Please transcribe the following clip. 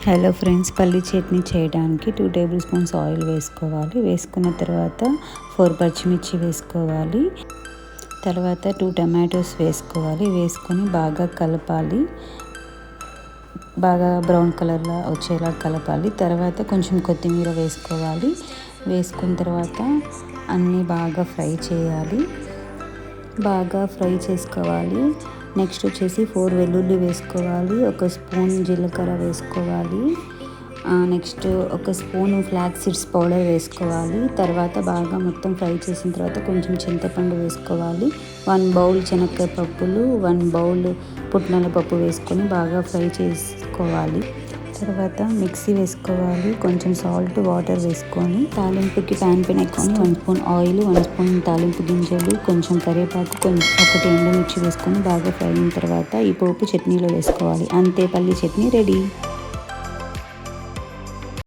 Hello friends, పల్లి చట్నీ చేయడానికి 2 table spoons oil వేసుకోవాలి. వేసుకున్న తర్వాత 4 పచ్చిమిర్చి వేసుకోవాలి. తర్వాత 2 టమాటోస్ వేసుకోవాలి. వేసుకొని బాగా కలపాలి. బాగా బ్రౌన్ కలర్లో వచ్చేలా కలపాలి. తర్వాత కొంచెం కొత్తిమీర వేసుకోవాలి. వేసుకున్న తర్వాత అన్నీ బాగా ఫ్రై చేయాలి. బాగా ఫ్రై చేసుకోవాలి. నెక్స్ట్ వచ్చేసి 4 వెల్లుల్లి వేసుకోవాలి. 1 స్పూన్ జీలకర్ర వేసుకోవాలి. Next 1 spoon flax seeds powder వేసుకోవాలి. తర్వాత బాగా మొత్తం ఫ్రై చేసిన తర్వాత కొంచెం చింతపండు వేసుకోవాలి. 1 బౌల్ శనగకాయ పప్పులు, 1 బౌల్ పుట్నాల పప్పు వేసుకొని బాగా ఫ్రై చేసుకోవాలి. తర్వాత మిక్సీ వేసుకోవాలి. కొంచెం సాల్ట్, వాటర్ వేసుకొని తాలింపుకి ప్యాన్ పైన వేసుకొని 1 స్పూన్ ఆయిల్, 1 స్పూన్ తాలింపు గింజలు, కొంచెం కరివేపాకు, కొంచెం 1 ఎండుమిర్చి వేసుకొని బాగా ఫ్రై అయిన తర్వాత ఈ పోపు చట్నీలో వేసుకోవాలి. అంతే, పల్లి చట్నీ రెడీ.